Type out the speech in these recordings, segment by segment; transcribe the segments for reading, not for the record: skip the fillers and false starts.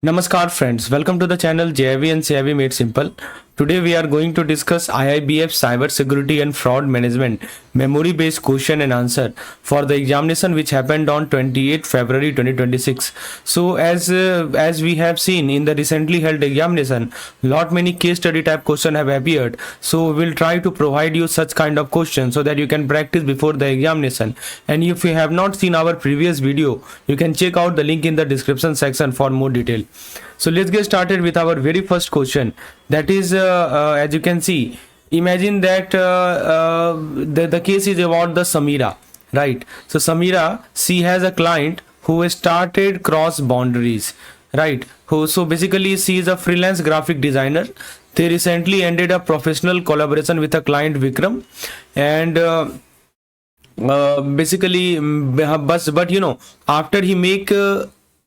Namaskar friends, welcome to the channel JIV and CIV Made Simple. Today we are going to discuss IIBF Cyber Security and Fraud Management Memory Based Question and Answer for the examination which happened on 28 February 2026. So as we have seen in the recently held examination, lot many case study type question have appeared. So we'll try to provide you such kind of questions so that you can practice before the examination. And if you have not seen our previous video, you can check out the link in the description section for more detail. So let's get started with our very first question. That is, as you can see, imagine that the case is about the Samira, right? So Samira, she has a client who has started cross boundaries, right? So basically she is a freelance graphic designer. They recently ended a professional collaboration with a client Vikram, and basically, but you know, after he make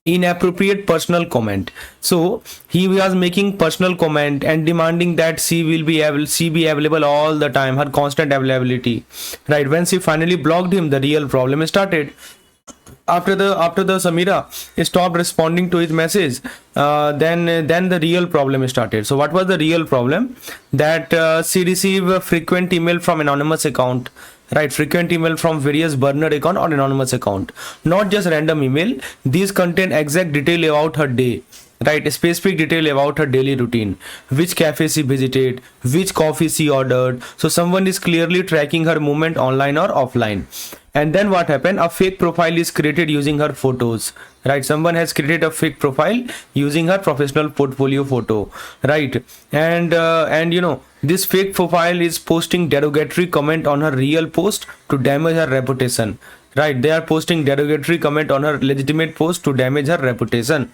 inappropriate personal comment, so he was making personal comment and demanding that she be available all the time, her constant availability, right? When she finally blocked him, the real problem started. After the Samira stopped responding to his message, then the real problem started. So what was the real problem? That she received a frequent email from anonymous account, right? Frequent email from various burner account or anonymous account, not just random email. These contain exact detail about her day, right? Specific detail about her daily routine, which cafe she visited, which coffee she ordered. So someone is clearly tracking her movement online or offline. And then what happened? A fake profile is created using her photos, right? Someone has created a fake profile using her professional portfolio photo, right? And you know, this fake profile is posting derogatory comment on her real post to damage her reputation, right? They are posting derogatory comment on her legitimate post to damage her reputation.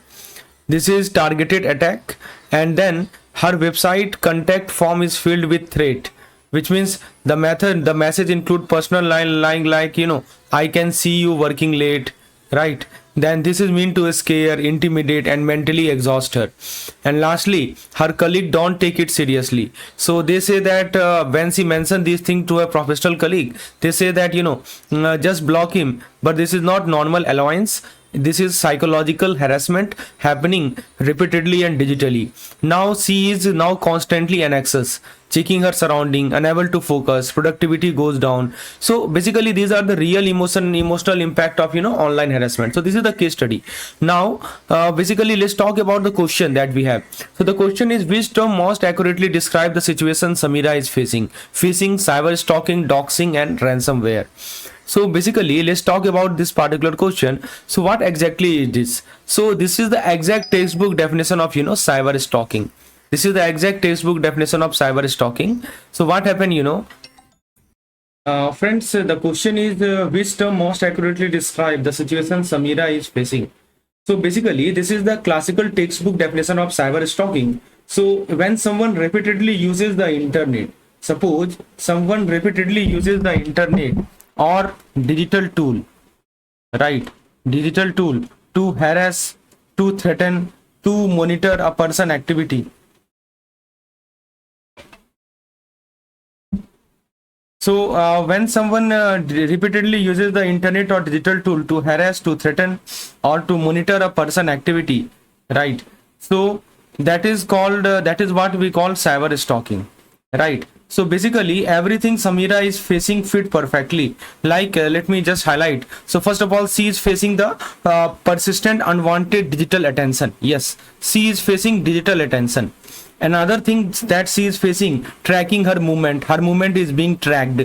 This is targeted attack. And then her website contact form is filled with threat, which means the message include personal line like, you know, I can see you working late, right? Then this is meant to scare, intimidate and mentally exhaust her. And lastly, her colleague don't take it seriously. So they say that when she mentioned these things to a professional colleague, they say that, you know, just block him. But this is not normal allowance. This is psychological harassment happening repeatedly and digitally. Now she is now constantly in access, checking her surrounding, unable to focus, productivity goes down. So basically these are the real emotional impact of, you know, online harassment. So this is the case study. Now basically let's talk about the question that we have. So the question is, which term most accurately describe the situation Samira is facing? Phishing, cyber stalking, doxing and ransomware. So basically let's talk about this particular question. So what exactly is this? So this is the exact textbook definition of, you know, cyber stalking. This is the exact textbook definition of cyber stalking. So what happened, you know, friends, the question is, which term most accurately describe the situation Samira is facing? So basically this is the classical textbook definition of cyber stalking. So when someone repeatedly uses the internet, suppose someone repeatedly uses the internet or digital tool, right? Digital tool to harass, to threaten, to monitor a person activity. So when someone repeatedly uses the internet or digital tool to harass, to threaten or to monitor a person activity, right? So that is called that is what we call cyber stalking, right? So basically everything Samira is facing fit perfectly. Like let me just highlight. So first of all, she is facing the persistent unwanted digital attention. Yes, she is facing digital attention. Another thing that she is facing, tracking her movement. Her movement is being tracked,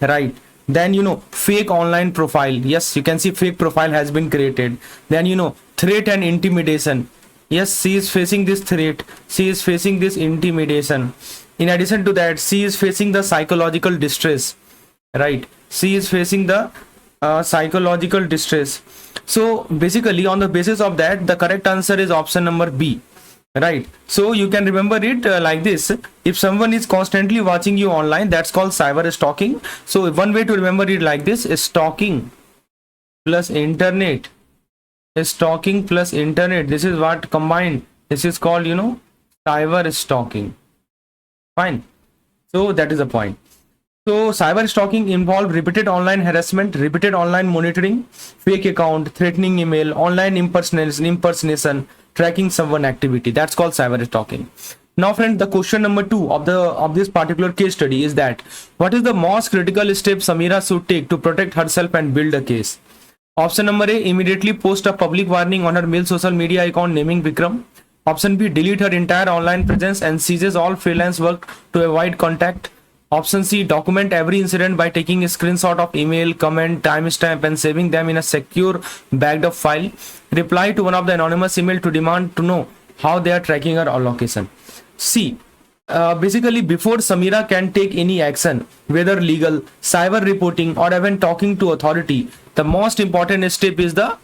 right? Then, you know, fake online profile. Yes, you can see fake profile has been created. Then, you know, threat and intimidation. Yes, she is facing this threat. She is facing this intimidation. In addition to that, she is facing the psychological distress, right? She is facing the psychological distress. So basically on the basis of that, the correct answer is option number B, right? So you can remember it like this. If someone is constantly watching you online, that's called cyber stalking. So one way to remember it like this is stalking plus internet. Stalking plus internet, this is what combined, this is called, you know, cyber stalking. Fine. So that is the point. So cyber stalking involved repeated online harassment, repeated online monitoring, fake account, threatening email, online impersonation, tracking someone activity. That's called cyber stalking. Now friend, the question number 2 of this particular case study is that what is the most critical step Samira should take to protect herself and build a case? Option number A, immediately post a public warning on her mail social media account naming Vikram. Option B, delete her entire online presence and ceases all freelance work to avoid contact. Option C, document every incident by taking a screenshot of email, comment, timestamp and saving them in a secure backed up file. Reply to one of the anonymous email to demand to know how they are tracking her location. C, basically before Samira can take any action, whether legal, cyber reporting or even talking to authority, the most important step is the,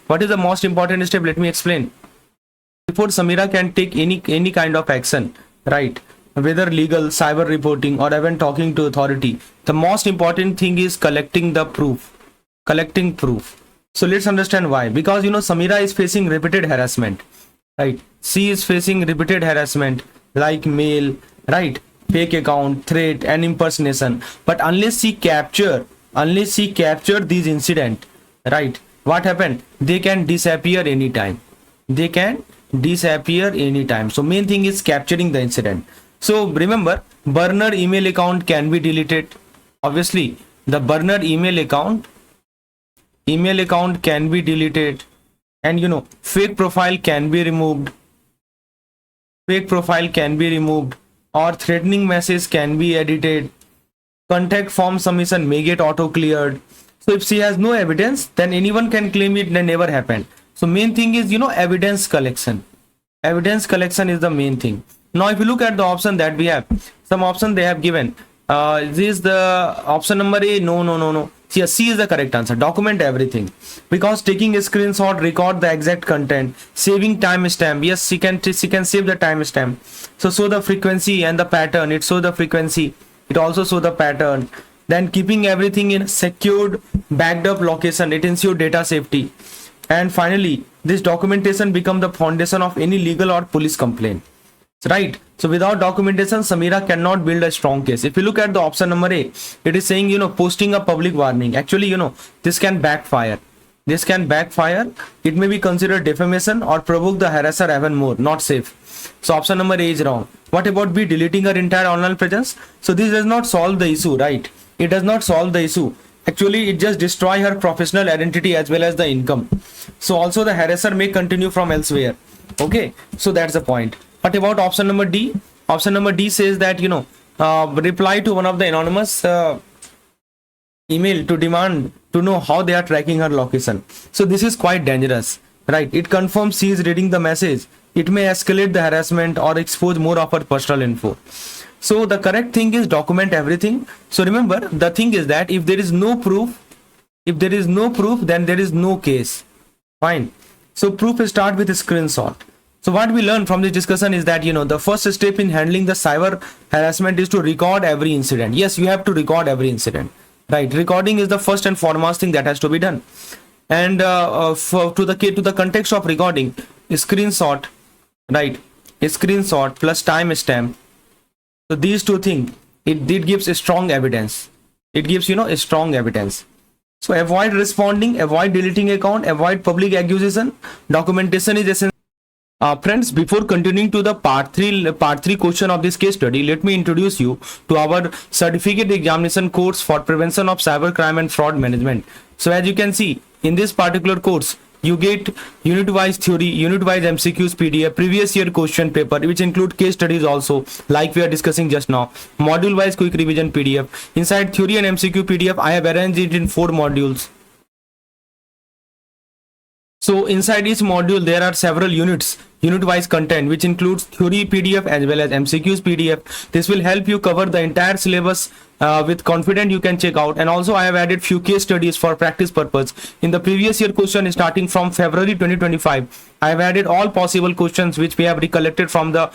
what is the most important step? Let me explain. Before Samira can take any kind of action, right, whether legal, cyber reporting or even talking to authority, the most important thing is collecting proof. So let's understand why. Because Samira is facing repeated harassment, right? She is facing repeated harassment like mail, right, fake account, threat and impersonation. But unless she capture these incident, right, what happened? They can disappear anytime. So main thing is capturing the incident. So remember, burner email account can be deleted. Obviously the burner email account can be deleted, and fake profile can be removed, or threatening message can be edited. Contact form submission may get auto cleared. So if she has no evidence, then anyone can claim it never happened. So main thing is evidence collection. Evidence collection is the main thing. Now if you look at the option that we have, some option they have given, this is the option number A. No. Yes, C is the correct answer. Document everything, because taking a screenshot, record the exact content, saving timestamp. Yes, she can save the timestamp. So show the frequency and the pattern. It show the frequency. It also show the pattern. Then keeping everything in secured, backed up location. It ensure data safety. And finally, this documentation become the foundation of any legal or police complaint. Right. So without documentation, Samira cannot build a strong case. If you look at the option number A, it is saying, posting a public warning. Actually, this can backfire. It may be considered defamation or provoke the harasser even more. Not safe. So option number A is wrong. What about B, deleting her entire online presence? So this does not solve the issue, right? It does not solve the issue. Actually, it just destroy her professional identity as well as the income. So also the harasser may continue from elsewhere. Okay. So that's the point. What about option number D? Option number D says that, reply to one of the anonymous email to demand to know how they are tracking her location. So this is quite dangerous, right? It confirms she is reading the message. It may escalate the harassment or expose more of her personal info. So the correct thing is document everything. So remember, the thing is that if there is no proof, then there is no case. Fine. So proof start with a screenshot. So what we learned from this discussion is that, the first step in handling the cyber harassment is to record every incident. Yes, you have to record every incident, right? Recording is the first and foremost thing that has to be done. And to the context of recording, a screenshot, right? A screenshot plus timestamp. So these two things, it gives a strong evidence. It gives, a strong evidence. So avoid responding, avoid deleting account, avoid public accusation. Documentation is essential. Friends, before continuing to the part 3 question of this case study, let me introduce you to our certificate examination course for prevention of cyber crime and fraud management. So as you can see, in this particular course, you get unit-wise theory, unit-wise MCQs PDF, previous year question paper, which include case studies also, like we are discussing just now, module-wise quick revision PDF. Inside theory and MCQ PDF, I have arranged it in 4 modules. So inside each module, there are several unit-wise content, which includes theory PDF as well as MCQs PDF. This will help you cover the entire syllabus with confidence. You can check out. And also I have added few case studies for practice purpose. In the previous year question starting from February 2025, I have added all possible questions which we have recollected from the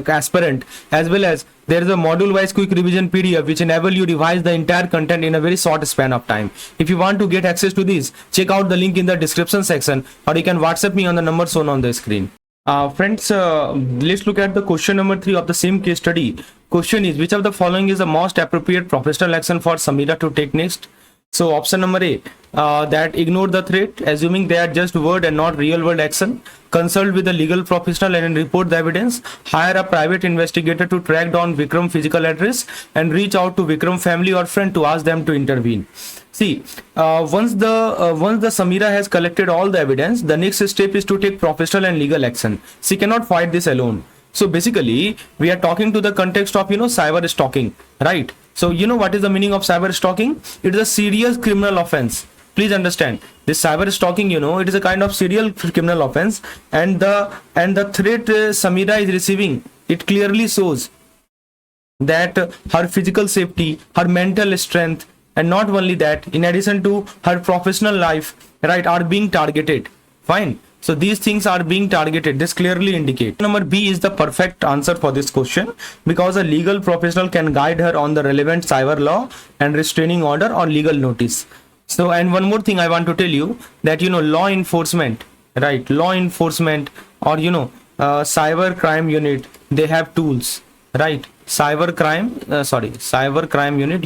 aspirant, as well as there is a module-wise quick revision PDF which enable you revise the entire content in a very short span of time. If you want to get access to this, check out the link in the description section, or you can WhatsApp me on the number shown on the screen. Friends, let's look at the question number 3 of the same case study. Question is, which of the following is the most appropriate professional action for Samira to take next? So option number A, that ignore the threat, assuming they are just word and not real world action. Consult with a legal professional and report the evidence. Hire a private investigator to track down Vikram physical address and reach out to Vikram family or friend to ask them to intervene. See, once the Samira has collected all the evidence, the next step is to take professional and legal action. She cannot fight this alone. So basically, we are talking to the context of cyber stalking, right? So what is the meaning of cyber stalking? It is a serious criminal offense. Please understand this cyber stalking. It is a kind of serial criminal offense, and the threat Samira is receiving, it clearly shows that her physical safety, her mental strength, and not only that, in addition to her professional life, right, are being targeted. Fine. So these things are being targeted. This clearly indicate. Number B is the perfect answer for this question, because a legal professional can guide her on the relevant cyber law and restraining order or legal notice. So, and one more thing I want to tell you, that law enforcement, right, law enforcement, or cyber crime unit, they have tools, right? Cyber crime unit,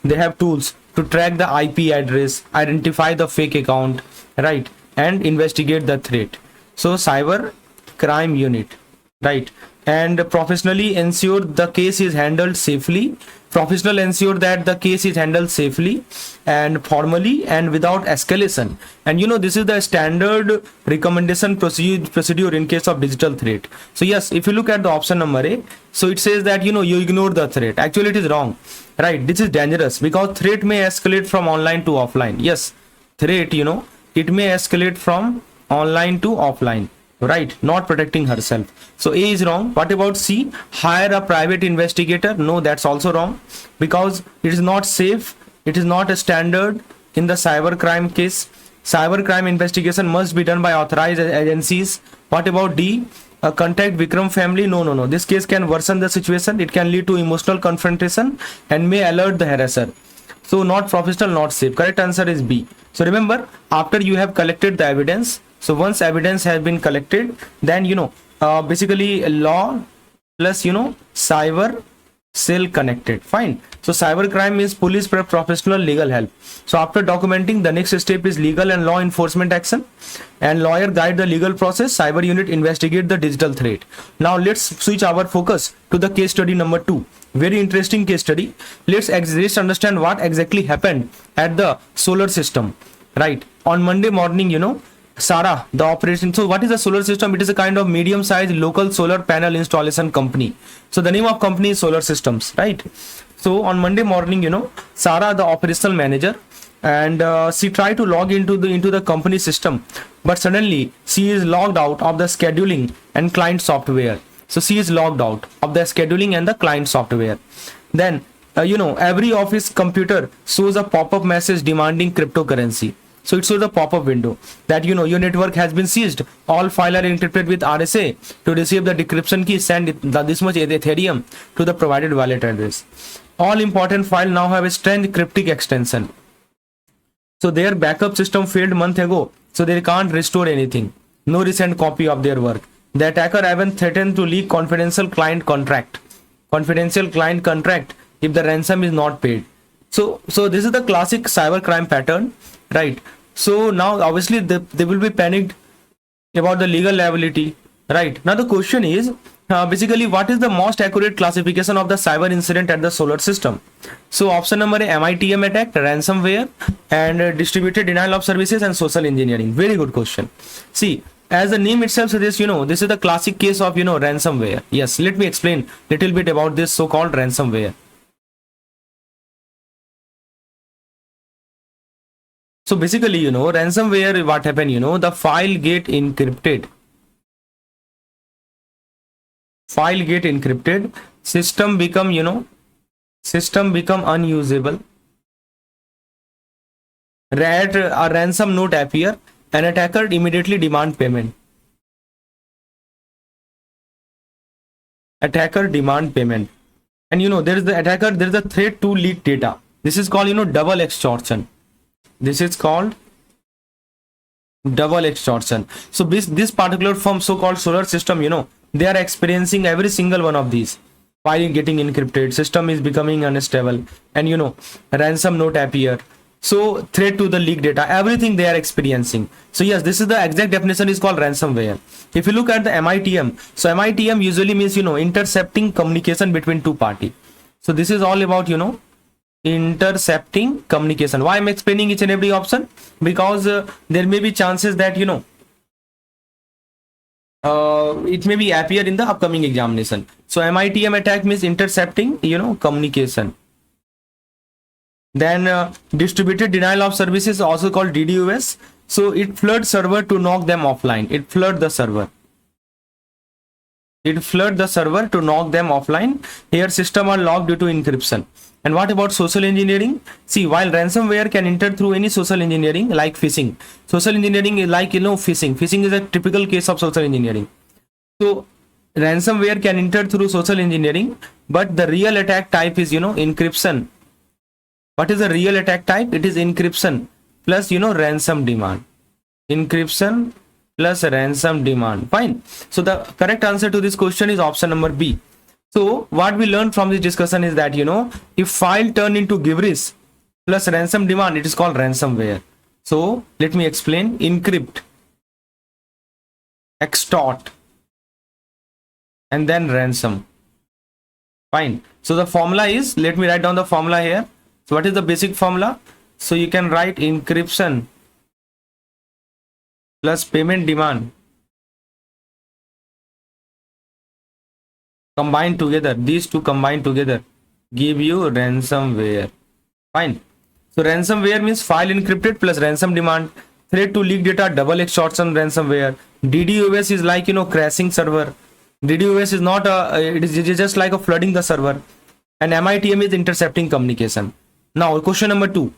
they have tools to track the IP address, identify the fake account, right, and investigate the threat. So cyber crime unit, right, and professionally ensure the case is handled safely. Professional ensure that the case is handled safely and formally and without escalation. And this is the standard recommendation procedure in case of digital threat. So yes, if you look at the option number A, so it says that you ignore the threat. Actually it is wrong, right? This is dangerous, because threat may escalate from online to offline. Yes, threat, it may escalate from online to offline, right? Not protecting herself. So A is wrong. What about C? Hire a private investigator. No, that's also wrong, because it is not safe. It is not a standard in the cyber crime case. Cyber crime investigation must be done by authorized agencies. What about D? Contact Vikram family. No. This case can worsen the situation. It can lead to emotional confrontation and may alert the harasser. So not professional, not safe. Correct answer is B. So remember, after you have collected the evidence, so once evidence has been collected, then basically law plus cyber cell connected. Fine. So cyber crime is police professional legal help. So after documenting, the next step is legal and law enforcement action, and lawyer guide the legal process. Cyber unit investigate the digital threat. Now let's switch our focus to the case study number 2. Very interesting case study. Let's understand what exactly happened at the solar system, right? On Monday morning, Sarah, the operation. So what is a solar system? It is a kind of medium-sized local solar panel installation company. So the name of company is Solar Systems, right? So on Monday morning, Sarah, the operational manager, and she tried to log into the company system, but suddenly she is logged out of the scheduling and client software. So she is logged out of the scheduling and the client software. Then every office computer shows a pop-up message demanding cryptocurrency. So it shows a pop-up window that your network has been seized. All files are encrypted with RSA. To receive the decryption key, send this much Ethereum to the provided wallet address. All important files now have a strange cryptic extension. So their backup system failed month ago, so they can't restore anything. No recent copy of their work. The attacker even threatened to leak confidential client contract if the ransom is not paid. So this is the classic cyber crime pattern, right? So now obviously they will be panicked about the legal liability, right? Now the question is basically, what is the most accurate classification of the cyber incident at the solar system? So option number A, MITM attack, ransomware, and distributed denial of services and social engineering. Very good question. See, as the name itself suggests, this is the classic case of ransomware. Yes, let me explain little bit about this so-called ransomware. So basically, ransomware, what happened, the file get encrypted. System become unusable. A ransom note appear, and attacker immediately demand payment. And there is the attacker, there is a threat to leak data. This is called double extortion. So this particular firm, so-called Solar System, they are experiencing every single one of these. File getting encrypted, system is becoming unstable, and ransom note appear. So threat to the leak data, everything they are experiencing. So yes, this is the exact definition is called ransomware. If you look at the MITM, so MITM usually means, intercepting communication between two parties. So this is all about, intercepting communication. Why I'm explaining each and every option? Because there may be chances that, it may be appear in the upcoming examination. So MITM attack means intercepting, communication. Then distributed denial of service is also called DDoS. So it floods server to knock them offline. It flood the server. It flood the server to knock them offline. Here system are locked due to encryption. And what about social engineering? See, while ransomware can enter through any social engineering like phishing. Social engineering is like, phishing. Phishing is a typical case of social engineering. So ransomware can enter through social engineering, but the real attack type is, encryption. What is the real attack type? It is encryption plus, ransom demand. Encryption plus ransom demand. Fine. So the correct answer to this question is option number B. So what we learned from this discussion is that, if file turn into gibberish plus ransom demand, it is called ransomware. So let me explain. Encrypt, extort, and then ransom. Fine. So the formula is, let me write down the formula here. So what is the basic formula? So you can write encryption plus payment demand combined together. These two combined together give you ransomware. Fine. So ransomware means file encrypted plus ransom demand. Threat to leak data, double extortion ransomware. DDoS is like, crashing server. DDoS is not it is just like a flooding the server. And MITM is intercepting communication. Now question number 2.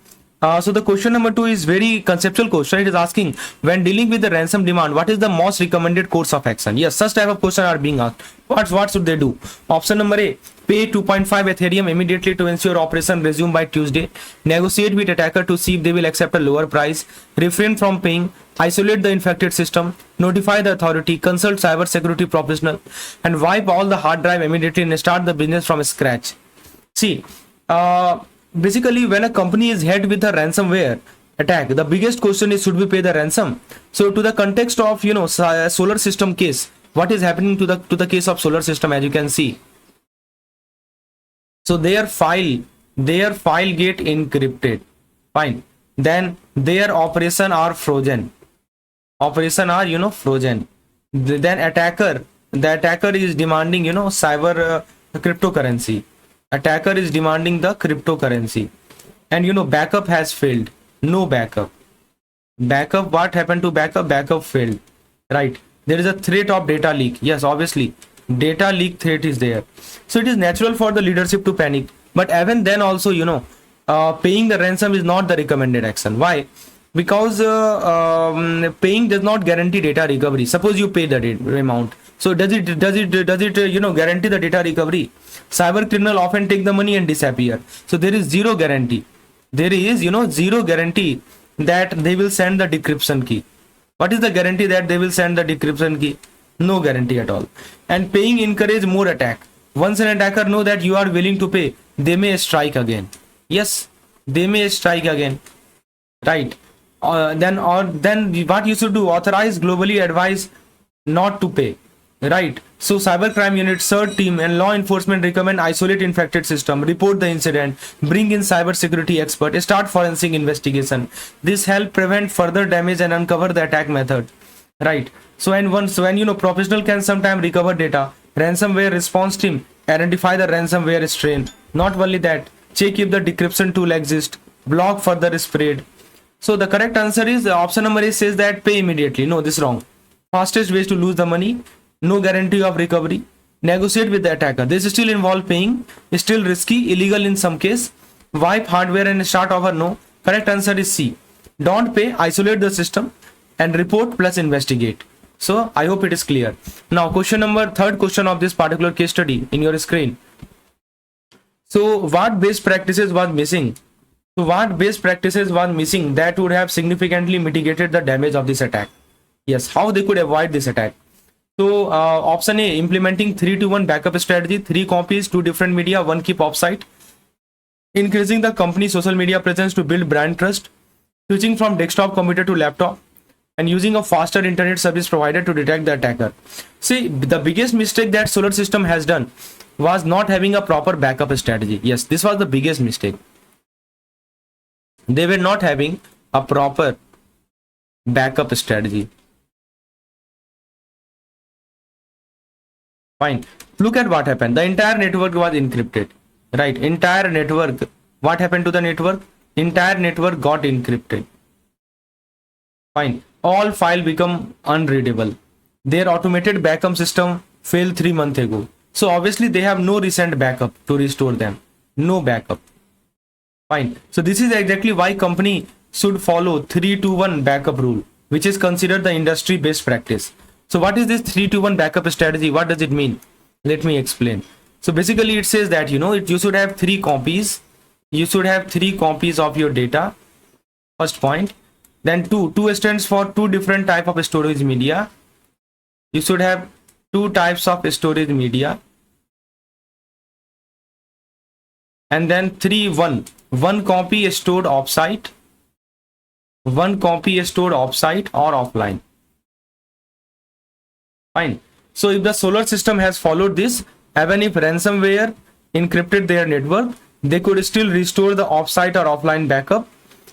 So the question number 2 is very conceptual question. It is asking, when dealing with the ransom demand, what is the most recommended course of action? Yes, such type of question are being asked. What should they do? Option number A, pay 2.5 Ethereum immediately to ensure operation resume by Tuesday. Negotiate with attacker to see if they will accept a lower price. Refrain from paying. Isolate the infected system. Notify the authority. Consult cyber security professional. And wipe all the hard drive immediately and start the business from scratch. See, basically when a company is hit with a ransomware attack, the biggest question is, should we pay the ransom? So to the context of, solar system case, what is happening to the case of solar system, as you can see. So their file get encrypted. Fine. Then their operation are frozen. Frozen. Then the attacker is demanding, cyber cryptocurrency. Attacker is demanding the cryptocurrency. And backup has failed. No backup. What happened to backup? Backup failed. Right. There is a threat of data leak. Yes, obviously. Data leak threat is there. So it is natural for the leadership to panic. But even then also, paying the ransom is not the recommended action. Why? Because paying does not guarantee data recovery. Suppose you pay the amount. So does it guarantee the data recovery? Cyber criminal often take the money and disappear. So there is zero guarantee. There is zero guarantee that they will send the decryption key. What is the guarantee that they will send the decryption key? No guarantee at all. And paying encourage more attack. Once an attacker know that you are willing to pay, they may strike again. Yes, they may strike again. Right. Then what you should do? Authorize globally advise not to pay. Right. So cybercrime unit, CERT team and law enforcement recommend isolate infected system, report the incident, bring in cyber security expert, start forensic investigation. This help prevent further damage and uncover the attack method. Right. So when professional can sometimes recover data, ransomware response team identify the ransomware strain. Not only that, check if the decryption tool exists, block further spread. So the correct answer is option number A says that pay immediately. No, this is wrong. Fastest ways to lose the money. No guarantee of recovery. Negotiate with the attacker. This still involve paying. Still risky, illegal in some case. Wipe hardware and start over. No. Correct answer is C. Don't pay. Isolate the system and report plus investigate. So I hope it is clear. Now third question of this particular case study in your screen. So what best practices was missing? So what best practices was missing that would have significantly mitigated the damage of this attack? Yes, how they could avoid this attack? So option A, implementing 3-to-1 backup strategy, 3 copies, 2 different media, 1 keep offsite. increasing the company's social media presence to build brand trust, switching from desktop computer to laptop, and using a faster internet service provider to detect the attacker. See, the biggest mistake that solar system has done was not having a proper backup strategy. Yes, this was the biggest mistake. They were not having a proper backup strategy. Fine. Look at what happened. The entire network was encrypted. Right. Entire network. What happened to the network? Entire network got encrypted. Fine. All file become unreadable. Their automated backup system failed 3 months ago. So obviously they have no recent backup to restore them. No backup. Fine. So this is exactly why company should follow 3-2-1 backup rule, which is considered the industry best practice. So what is this 3-2-1 backup strategy? What does it mean? Let me explain. So basically it says that, you should have 3 copies. You should have 3 copies of your data. First point. Then 2 stands for 2 different type of storage media. You should have 2 types of storage media. And then 3-1. 1 copy is stored offsite. 1 copy is stored offsite or offline. Fine. So if the solar system has followed this, even if ransomware encrypted their network, they could still restore the offsite or offline backup.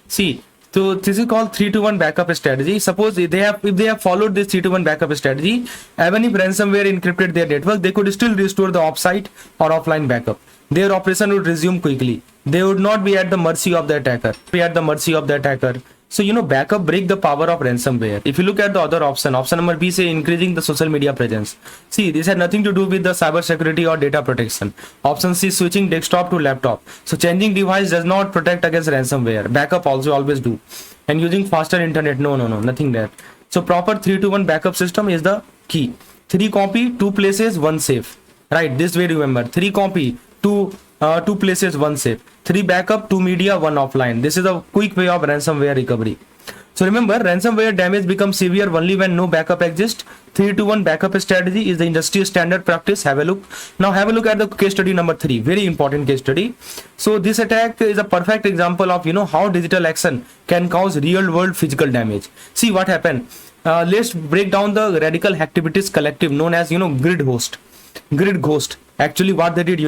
See, so this is called 3-1 backup strategy. Suppose if they have followed this 3-1 backup strategy, even if ransomware encrypted their network, they could still restore the offsite or offline backup. Their operation would resume quickly. They would not be at the mercy of the attacker. So backup break the power of ransomware. If you look at the other option number B, say increasing the social media presence. See, this had nothing to do with the cyber security or data protection. Option C, switching desktop to laptop. So changing device does not protect against ransomware. Backup also always do. And using faster internet, no, nothing there. So proper 3-1 backup system is the key. 3 copy, 2 places, 1 safe. Right, this way remember. 3 copy, 2 places, 1 safe. 3 backup, 2 media, 1 offline. This is a quick way of ransomware recovery. So remember, ransomware damage becomes severe only when no backup exists. 3-1 backup strategy is the industry standard practice. Have a look. Now have a look at the case study number 3. Very important case study. So this attack is a perfect example of how digital action can cause real world physical damage. See what happened. Let's break down the radical activities collective known as Grid Ghost. Actually what they did,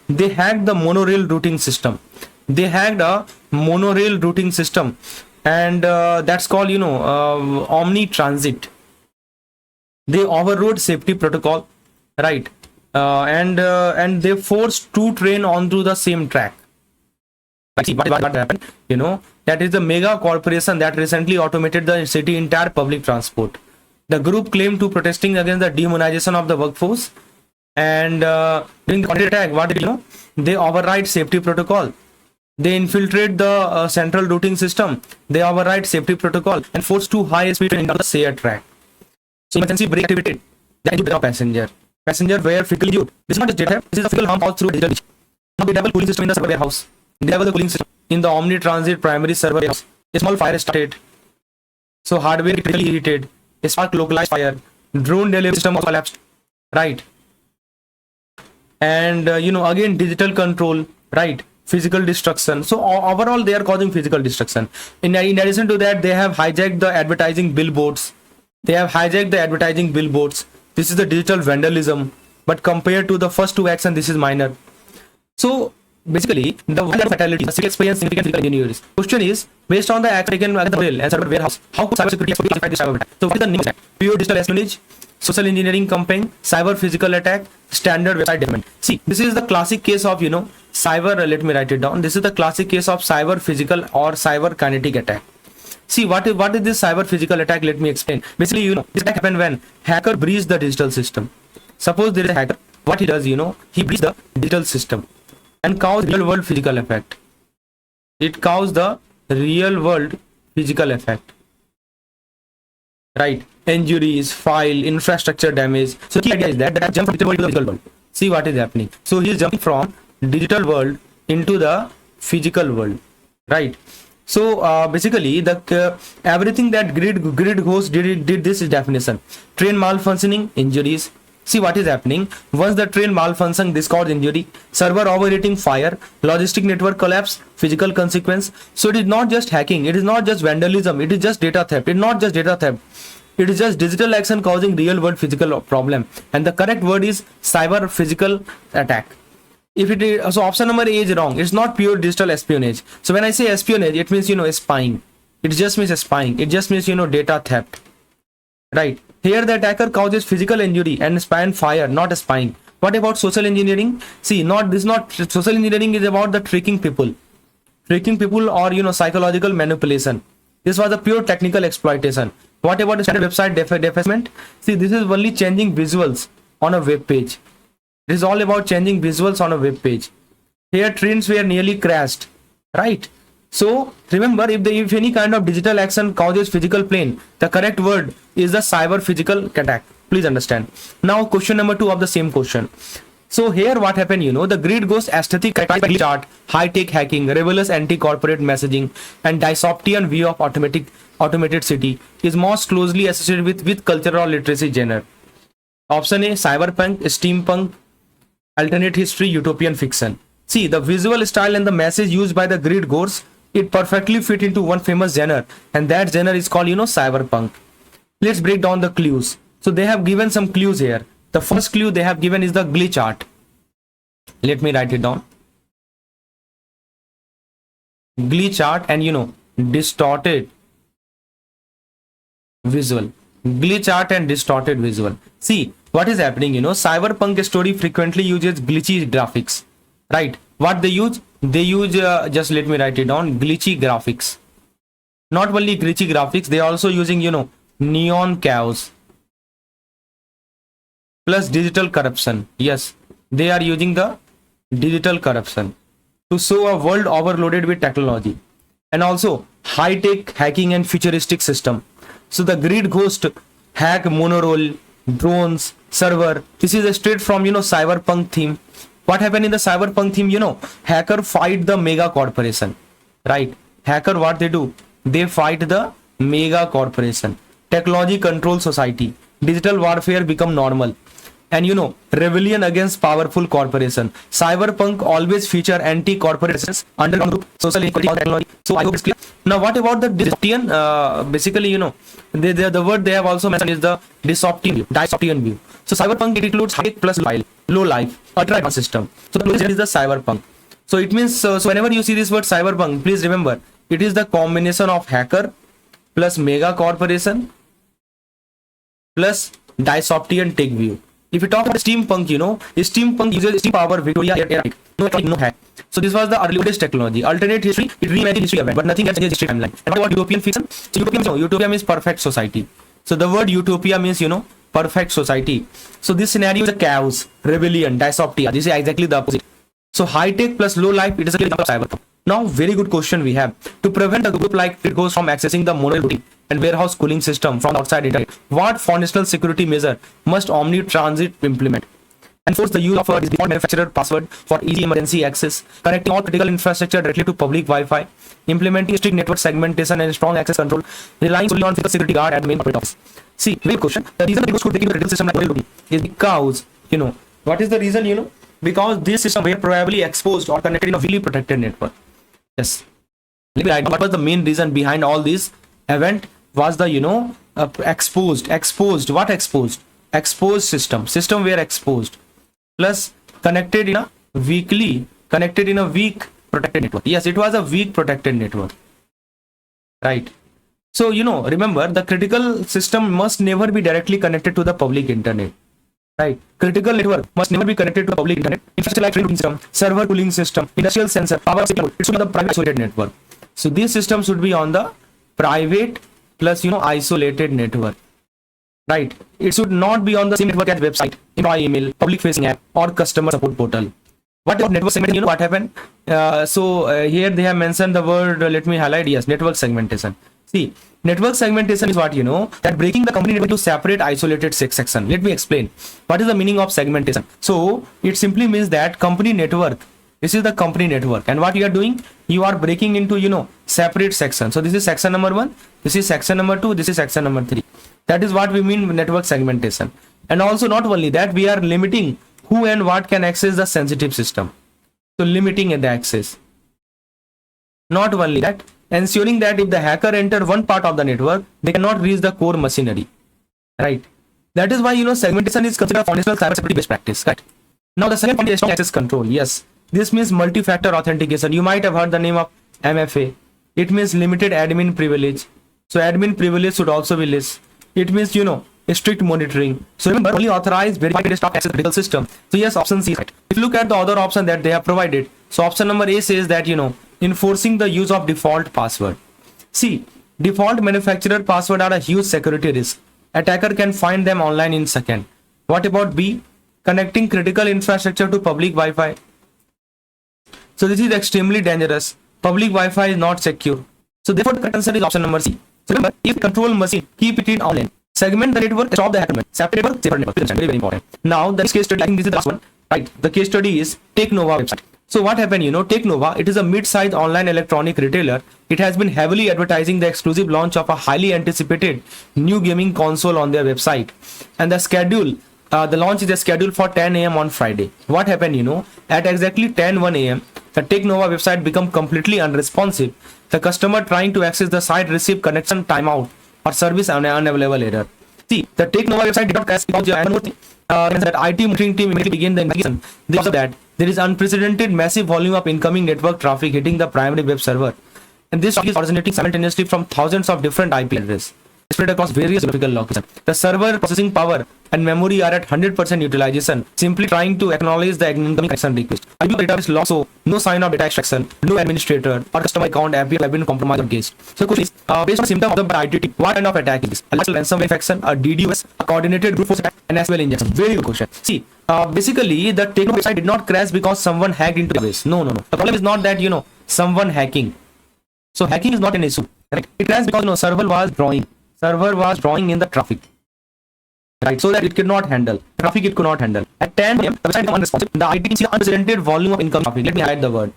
they hacked the monorail routing system. They hacked a monorail routing system, and that's called Omni Transit. They overrode safety protocol, right? And they forced 2 train onto the same track. See what happened, that is the mega corporation that recently automated the city entire public transport. The group claimed to protesting against the demonization of the workforce. And during the attack, what did they override safety protocol. They infiltrate the central routing system. They override safety protocol and force 2 high-speed trains into the shared track. So emergency brake activated. That is the passenger. Passenger were physically injured. This is not just data. This is a physical harm caused through a digital glitch. Now they have a cooling system in the server warehouse. They have the cooling system in the Omni Transit primary server warehouse. A small fire started. So hardware critically heated. A spark localized fire. Drone delivery system also collapsed. Right. And again digital control, right? Physical destruction. So overall they are causing physical destruction. In addition to that, they have hijacked the advertising billboards. This is the digital vandalism, but compared to the first 2 actions, this is minor. So basically the fatality experience significant physical injuries. Question is, based on the act taken against the rail and server warehouse, how could cybersecurity experts classify this cyber attack? So what is the name? Pure digital espionage, social engineering campaign, cyber physical attack, standard website development. See, this is the classic case of cyber. Let me write it down. This is the classic case of cyber physical or cyber kinetic attack. See, what is this cyber physical attack? Let me explain. Basically, this attack happened when hacker breached the digital system. Suppose there is a hacker. What he does, he breached the digital system and caused real world physical effect. It caused the real world physical effect. Right, injuries, file, infrastructure damage. So key idea is that jump from digital world to the physical world. See what is happening. So he is jumping from digital world into the physical world, right? So basically the everything that grid host did this is definition. Train malfunctioning, injuries. See what is happening. Once the train malfunction, this cause injury, server overheating, fire, logistic network collapse, physical consequence. So it is not just hacking, it is not just vandalism, it is just data theft. It is not just data theft. It is just digital action causing real world physical problem. And the correct word is cyber physical attack. If it is, so option number A is wrong. It's not pure digital espionage. So when I say espionage, it means, spying. It just means spying. It just means, data theft. Right. Here the attacker causes physical injury and span fire, not spying. What about social engineering? See, not social engineering is about the tricking people or psychological manipulation. This was a pure technical exploitation. What about the standard website defacement? See, this is only changing visuals on a web page. It is all about changing visuals on a web page. Here trains were nearly crashed, right? So remember, if any kind of digital action causes physical pain, the correct word is the cyber physical attack. Please understand. Now question number 2 of the same question. So here what happened, the grid ghost aesthetic characterized by chart, high-tech hacking, rebellious anti-corporate messaging, and dystopian view of automated city is most closely associated with cultural literacy genre. Option A, cyberpunk, steampunk, alternate history, utopian fiction. See, the visual style and the message used by the grid ghosts, it perfectly fit into one famous genre, and that genre is called, cyberpunk. Let's break down the clues. So they have given some clues here. The first clue they have given is the glitch art. Let me write it down. Glitch art and distorted visual. Glitch art and distorted visual. See, what is happening, cyberpunk story frequently uses glitchy graphics. Right? What they use? They use, just let me write it down, glitchy graphics. Not only glitchy graphics, they are also using, neon chaos plus digital corruption. Yes, they are using the digital corruption to show a world overloaded with technology and also high-tech hacking and futuristic system. So the grid ghost hack monorail, drones, server. This is a straight from cyberpunk theme. What happened in the cyberpunk theme? Hacker fight the mega corporation, right? Hacker, what they do? They fight the mega corporation. Technology control society. Digital warfare become normal. And rebellion against powerful corporation. Cyberpunk always feature anti-corporations, underground group, social inequality, technology. So I hope it's clear. Now what about the dystopian? Basically, the word they have also mentioned is the dystopian view. So cyberpunk, it includes high plus low life, ultra advanced system. So the closest is the cyberpunk. So it means, so whenever you see this word cyberpunk, please remember, it is the combination of hacker plus mega corporation plus dystopian tech view. If you talk about steampunk, steampunk uses steam power, Victoria era, no hack. So this was the earliest technology. Alternate history, it reimagined history event, but nothing else changes history timeline. And what about utopian fiction? So utopia means perfect society. So the word utopia means, perfect society. So this scenario is a chaos, rebellion, dystopia. This is exactly the opposite. So high tech plus low life, it is a clear example of cyberpunk. Now, very good question we have. To prevent a group like it goes from accessing the monorail routing and warehouse cooling system from outside internet, what foundational security measure must Omni Transit implement? Enforce the use of a default manufacturer password for easy emergency access, connecting all critical infrastructure directly to public Wi-Fi, implementing strict network segmentation and strong access control, relying solely on physical security guard at the main corporate office. See, very good question. The reason it could take into a critical system like monorail routing is because, what is the reason, because this system were probably exposed or connected in a really protected network. Yes. What was the main reason behind all this event? Was the exposed. What exposed? Exposed system were exposed plus connected in a weak protected network. Yes, it was a weak protected network, right? So remember, the critical system must never be directly connected to the public internet, right? Critical network must never be connected to the public internet. Infrastructure like train routing system, server cooling system, industrial sensor, power supply, it should be on the private isolated network. So this system should be on the private plus isolated network, right? It should not be on the same network as website, email, public facing app, or customer support portal. What about network segmentation? What happened? Here they have mentioned the word, let me highlight, yes, network segmentation. See, network segmentation is what that breaking the company into separate isolated section. Let me explain what is the meaning of segmentation. So it simply means that company network, this is the company network, and what you are doing, you are breaking into separate sections. So this is section number 1, this is section number 2, this is section number 3. That is what we mean with network segmentation. And also not only that, we are limiting who and what can access the sensitive system. So limiting the access. Not only that, ensuring that if the hacker enter one part of the network, they cannot reach the core machinery, right? That is why, segmentation is considered a foundational cybersecurity best practice, right? Now the second point is strong access control. Yes, this means multi-factor authentication. You might have heard the name of MFA. It means limited admin privilege. So admin privilege should also be less. It means, strict monitoring. So remember, only authorized verified desktop access critical system. So yes, option C is right. If you look at the other option that they have provided, so option number A says that, enforcing the use of default password. See, default manufacturer password are a huge security risk. Attacker can find them online in second. What about B? Connecting critical infrastructure to public Wi-Fi. So this is extremely dangerous. Public Wi-Fi is not secure. So therefore the correct answer is option number C. So remember, if control machine, keep it in online. Segment the network, stop the hacker. Separate network, safer network. Very, very important. Now the case study, I think this is the last one. Right. The case study is TechNova website. So what happened, TechNova, it is a mid-sized online electronic retailer. It has been heavily advertising the exclusive launch of a highly anticipated new gaming console on their website. And the launch is scheduled for 10 a.m. on Friday. What happened, at exactly 10:01 a.m., the TechNova website became completely unresponsive. The customer trying to access the site received connection timeout or service unavailable error. See, the TechNova website did not crash because that IT monitoring team immediately began the investigation. They observed that there is unprecedented massive volume of incoming network traffic hitting the primary web server, and this traffic is originating simultaneously from thousands of different IP addresses spread across various geographical locations. The server processing power and memory are at 100% utilization, simply trying to acknowledge the incoming connection request. IP database locked, so no sign of data extraction, no administrator or customer account have been compromised or guessed. So question is, based on symptom of the IT team, what kind of attack is this? A ransomware infection, a DDoS, a coordinated brute force attack, an SQL injection? Very good question. See, basically the TechNova website did not crash because someone hacked into the base. No. The problem is not that, someone hacking. So hacking is not an issue. Right? It crashed because, server was drawing in the traffic. Right, so that it could not handle traffic. It could not handle. At 10 a.m., the website became unresponsive. The IT see unprecedented volume of incoming traffic. Let me highlight the word.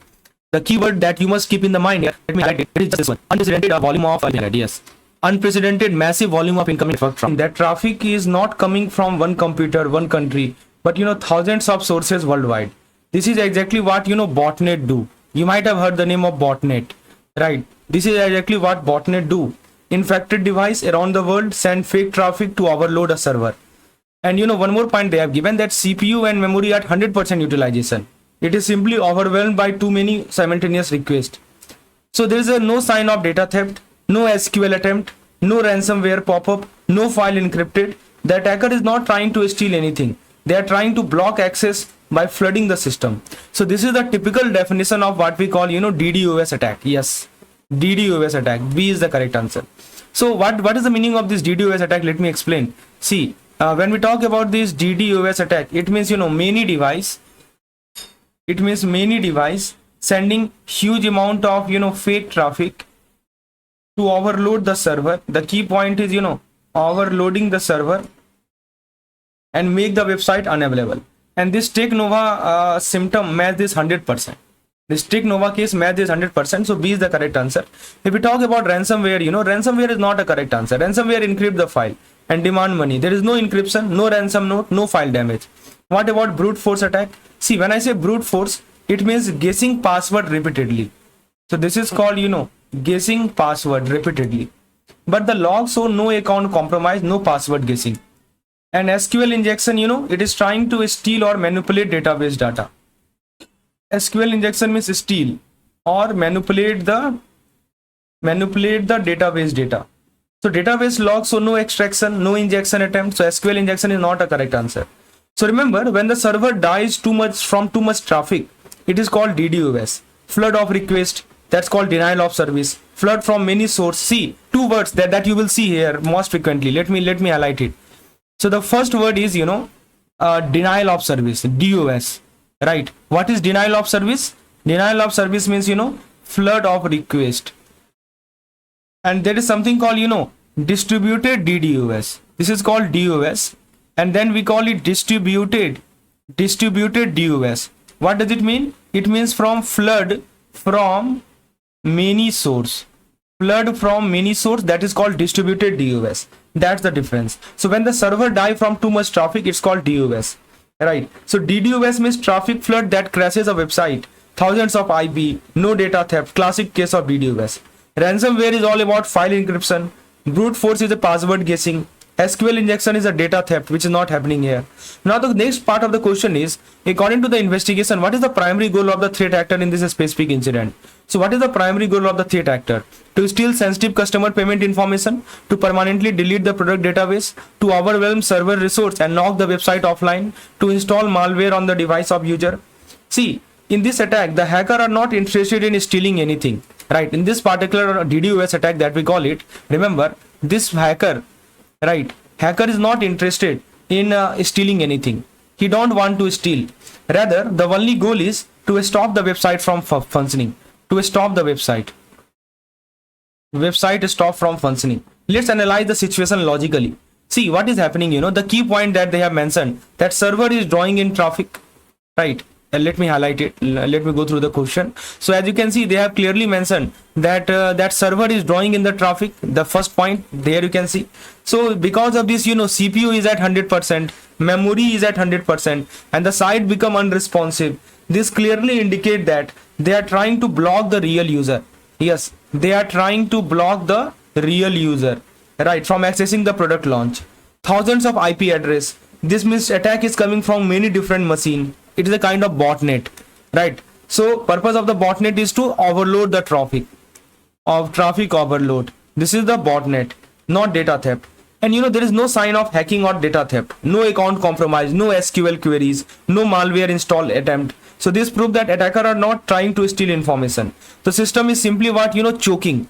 The keyword that you must keep in the mind here. Let me highlight it. It is just this one. Unprecedented volume of yes. Unprecedented massive volume of incoming traffic. That traffic is not coming from one computer, one country, but thousands of sources worldwide. This is exactly what botnet do. You might have heard the name of botnet, right? This is exactly what botnet do. Infected device around the world send fake traffic to overload a server. And one more point they have given, that CPU and memory at 100% utilization. It is simply overwhelmed by too many simultaneous requests. So there is no sign of data theft, no SQL attempt, no ransomware pop-up, no file encrypted. The attacker is not trying to steal anything. They are trying to block access by flooding the system. So this is the typical definition of what we call DDoS attack. Yes, DDoS attack. B is the correct answer. So what is the meaning of this DDoS attack? Let me explain. See, when we talk about this DDoS attack, it means many device. It means many device sending huge amount of fake traffic to overload the server. The key point is overloading the server and make the website unavailable. And this TechNova symptom match this 100%. This TechNova case match is 100%. So B is the correct answer. If we talk about ransomware, ransomware is not a correct answer. Ransomware encrypt the file and demand money. There is no encryption, no ransom note, no file damage. What about brute force attack? See, when I say brute force, it means guessing password repeatedly. So this is called, guessing password repeatedly. But the log show no account compromise, no password guessing. And SQL injection, it is trying to steal or manipulate database data. SQL injection means steal or manipulate the database data. So database logs, so no extraction, no injection attempt. So SQL injection is not a correct answer. So remember, when the server dies from too much traffic, it is called DDoS. Flood of request, that's called denial of service. Flood from many sources. See, two words that you will see here most frequently. Let me highlight it. So the first word is denial of service, DOS. Right. What is denial of service? Denial of service means, flood of request. And there is something called, distributed DDoS. This is called DOS. And then we call it distributed DOS. What does it mean? It means from flood from many source. flood from many source, that is called distributed DOS. That's the difference. So when the server die from too much traffic, it's called DOS, right? So DDoS means traffic flood that crashes a website, thousands of IP, no data theft, classic case of DDoS. Ransomware is all about file encryption. Brute force is a password guessing. SQL injection is a data theft, which is not happening here. Now the next part of the question is, according to the investigation, what is the primary goal of the threat actor in this specific incident? So what is the primary goal of the threat actor? To steal sensitive customer payment information, to permanently delete the product database, to overwhelm server resource and knock the website offline, to install malware on the device of user. See, in this attack, the hacker are not interested in stealing anything, right? In this particular DDoS attack that we call it, remember, this hacker, right, hacker is not interested in stealing anything. He don't want to steal. Rather, the only goal is to stop the website from functioning, to stop the website stop from functioning. Let's analyze the situation logically. See what is happening. The key point that they have mentioned, that server is drawing in traffic, right? Let me highlight it. Let me go through the question. So as you can see, they have clearly mentioned that that server is drawing in the traffic. The first point there you can see. So because of this, CPU is at 100%, memory is at 100%, and the site become unresponsive. This clearly indicate that they are trying to block the real user. Yes, they are trying to block the real user, right, from accessing the product launch. Thousands of IP address. This means attack is coming from many different machine. It is a kind of botnet, right? So purpose of the botnet is to overload the traffic overload. This is the botnet, not data theft. And there is no sign of hacking or data theft, no account compromise, no SQL queries, no malware install attempt. So this proves that attacker are not trying to steal information. The system is simply what, choking,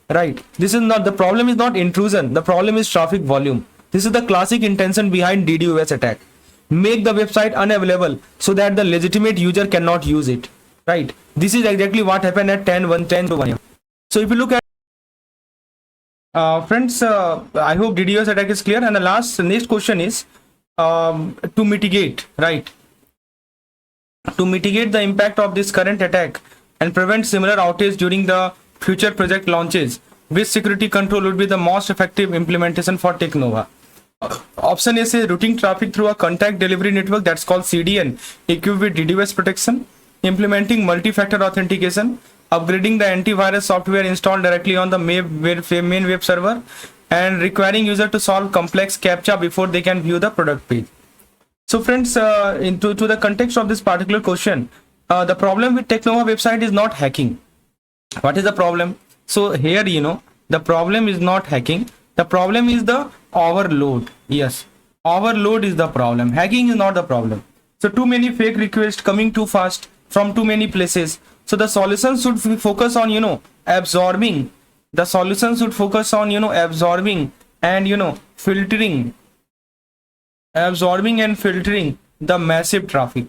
right? This is not, the problem is not intrusion. The problem is traffic volume. This is the classic intention behind DDoS attack. Make the website unavailable so that the legitimate user cannot use it, right? This is exactly what happened at 10 to 1. So if you look at friends, I hope DDoS attack is clear. And the next question is to mitigate, right? To mitigate the impact of this current attack and prevent similar outage during the future project launches, which security control would be the most effective implementation for Technova? Option A says routing traffic through a contact delivery network, that's called CDN, equipped with DDoS protection, implementing multi-factor authentication, upgrading the antivirus software installed directly on the main web server, and requiring user to solve complex CAPTCHA before they can view the product page. So friends, into the context of this particular question, the problem with Technova website is not hacking. What is the problem? So here, the problem is not hacking. The problem is the overload. Yes, overload is the problem. Hacking is not the problem. So too many fake requests coming too fast from too many places. So the solution should focus on, absorbing. The solution should focus on, absorbing and, absorbing and filtering the massive traffic.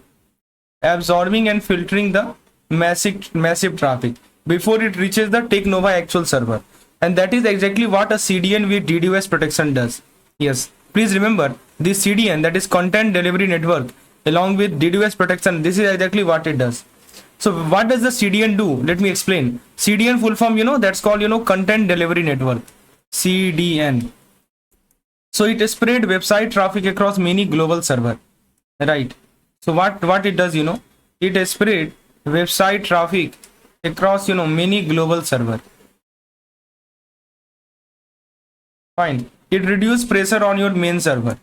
Absorbing and filtering the massive traffic before it reaches the Technova actual server. And that is exactly what a CDN with DDoS protection does. Yes, please remember this CDN, that is content delivery network, along with DDoS protection, this is exactly what it does. So what does the CDN do? Let me explain. CDN full form, that's called, content delivery network, CDN. So it spread website traffic across many global server, right? So what it does, it spread website traffic across, many global server. Fine. It reduces pressure on your main server.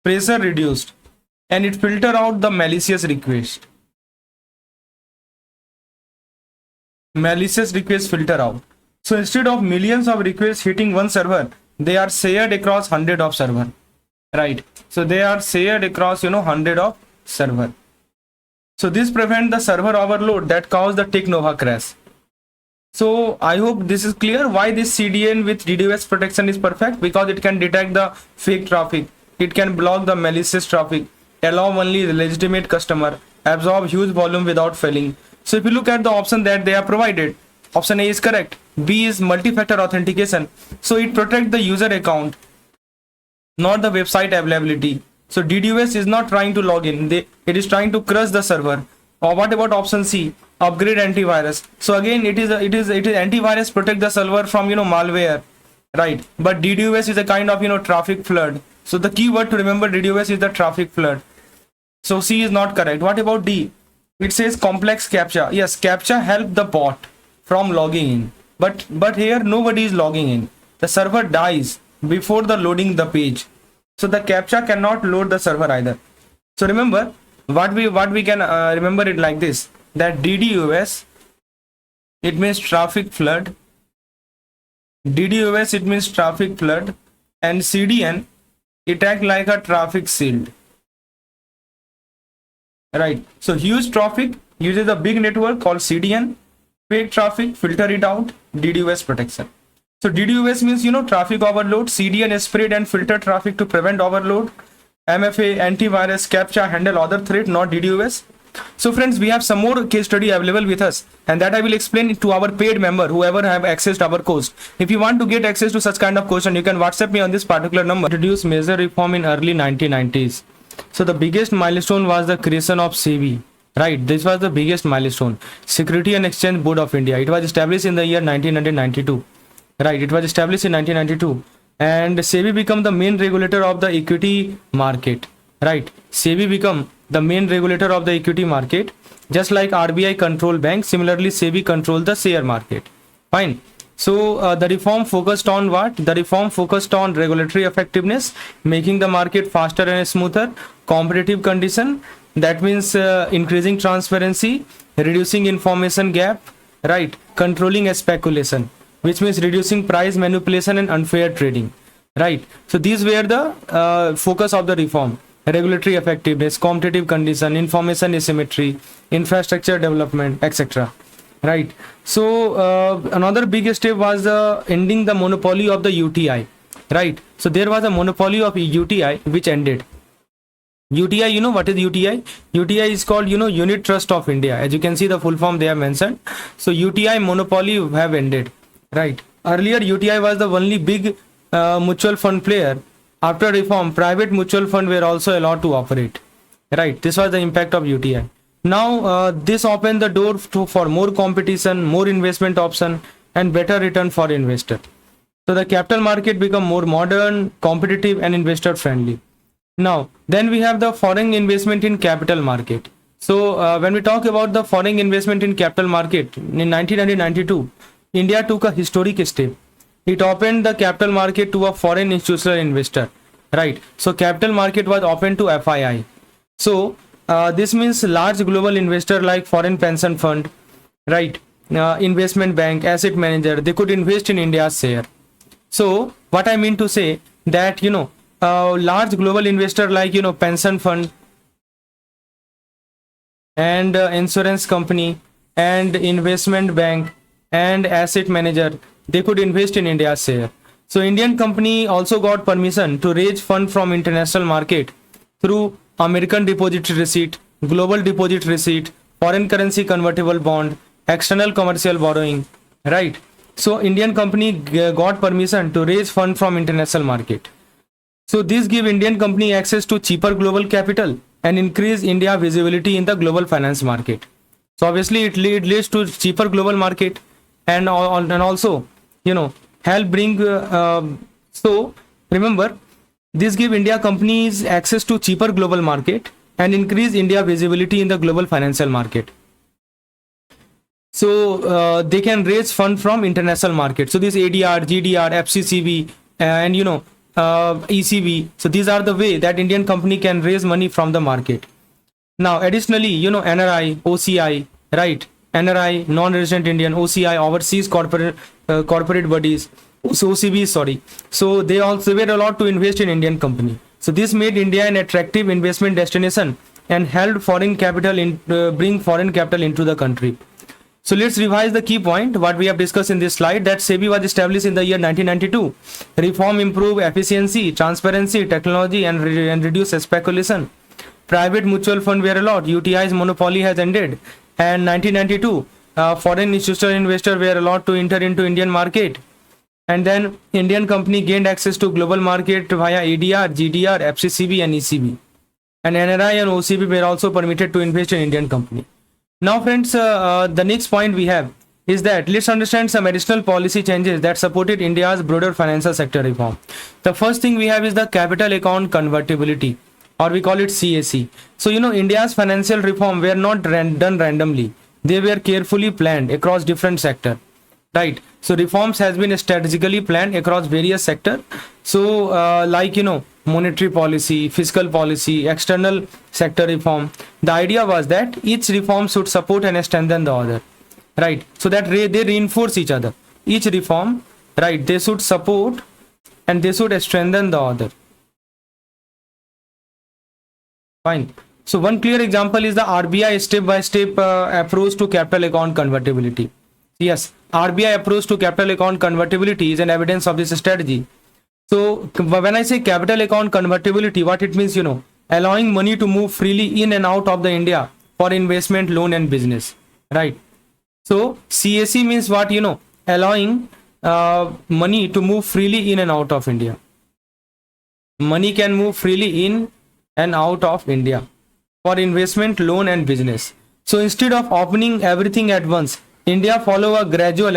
Pressure reduced. And it filter out the malicious request. Malicious request filter out. So instead of millions of requests hitting one server, they are shared across hundred of server, right? So they are shared across, hundred of server. So this prevents the server overload that caused the Technova crash. So I hope this is clear why this CDN with DDoS protection is perfect, because it can detect the fake traffic, it can block the malicious traffic, allow only the legitimate customer, absorb huge volume without failing. So if you look at the option that they have provided, option A is correct. B is multi-factor authentication. So it protects the user account, not the website availability. So DDoS is not trying to log in, it is trying to crush the server. Or what about option C? upgrade antivirus. So again, it is antivirus protect the server from malware, right? But DDoS is a kind of traffic flood. So the key word to remember DDoS is the traffic flood. So C is not correct. What about D? It says complex captcha. Yes, captcha help the bot from logging in, but here nobody is logging in. The server dies before the loading the page, so the captcha cannot load the server either. So remember what we can remember it like this, that DDoS, it means traffic flood. DDoS, it means traffic flood, and CDN, it act like a traffic shield, right? So huge traffic uses a big network called CDN. Fake traffic, filter it out. DDoS protection. So DDoS means traffic overload. CDN spread and filter traffic to prevent overload. MFA, antivirus, captcha handle other threat, not DDoS. So friends, we have some more case study available with us, and that I will explain to our paid member, whoever have accessed our course. If you want to get access to such kind of question, you can WhatsApp me on this particular number. Introduced major reform in early 1990s. So the biggest milestone was the creation of SEBI. Right, this was the biggest milestone. Security and Exchange Board of India. It was established in the year 1992. Right, it was established in 1992. And SEBI became the main regulator of the equity market. Right, SEBI become the main regulator of the equity market. Just like RBI control bank, similarly SEBI control the share market. Fine. So the reform focused on what? The reform focused on regulatory effectiveness, making the market faster and smoother, competitive condition. That means increasing transparency, reducing information gap, right? Controlling speculation, which means reducing price manipulation and unfair trading, right? So these were the focus of the reform: regulatory effectiveness, competitive condition, information asymmetry, infrastructure development, etc. Right. So another big step was ending the monopoly of the UTI, right? So there was a monopoly of UTI which ended. UTI, what is UTI? UTI is called, Unit Trust of India. As you can see, the full form they have mentioned. So UTI monopoly have ended, right? Earlier, UTI was the only big mutual fund player. After reform, private mutual fund were also allowed to operate, right? This was the impact of UTI. Now, this opened the door for more competition, more investment option, and better return for investor. So the capital market become more modern, competitive, and investor friendly. Now, then we have the foreign investment in capital market. So when we talk about the foreign investment in capital market, in 1992, India took a historic step. It opened the capital market to a foreign institutional investor, right? So capital market was open to FII. So this means large global investor like foreign pension fund, right? Investment bank, asset manager, they could invest in India's share. So what I mean to say that, large global investor like pension fund and insurance company and investment bank and asset manager, they could invest in India's share. So Indian company also got permission to raise fund from international market through American depository receipt, global deposit receipt, foreign currency convertible bond, external commercial borrowing, right? So Indian company got permission to raise fund from international market. So this give Indian company access to cheaper global capital and increase India visibility in the global finance market. So obviously it leads to cheaper global market and also help bring. So remember, this give India companies access to cheaper global market and increase India visibility in the global financial market. So they can raise fund from international market. So this ADR, GDR, FCCB, and ECB. So these are the way that Indian company can raise money from the market. Now additionally, NRI, OCI, right? NRI, non-resident Indian, OCI, overseas corporate bodies, so OCB, sorry. So they also were allowed to invest in Indian company. So this made India an attractive investment destination and helped foreign capital bring foreign capital into the country. So let's revise the key point what we have discussed in this slide, that SEBI was established in the year 1992. Reform improve efficiency, transparency, technology, and reduce speculation. Private mutual fund were allowed. UTI's monopoly has ended. And 1992, foreign institutional investors were allowed to enter into Indian market. And then Indian company gained access to global market via ADR, GDR, FCCB, and ECB. And NRI and OCB were also permitted to invest in Indian company. Now, friends, the next point we have is that let's understand some additional policy changes that supported India's broader financial sector reform. The first thing we have is the capital account convertibility, or we call it CAC. So, India's financial reform were not done randomly; they were carefully planned across different sectors. Right. So reforms has been strategically planned across various sectors. So, like monetary policy, fiscal policy, external sector reform. The idea was that each reform should support and strengthen the other. Right. So that they reinforce each other. Each reform, right, they should support and they should strengthen the other. Fine. So one clear example is the RBI step-by-step approach to capital account convertibility. Yes, RBI approach to capital account convertibility is an evidence of this strategy. So when I say capital account convertibility, what it means, allowing money to move freely in and out of the India for investment, loan, and business. Right. So CAC means what, allowing money to move freely in and out of India. Money can move freely in and out of India for investment, loan, and business. So instead of opening everything at once, India follow a gradual and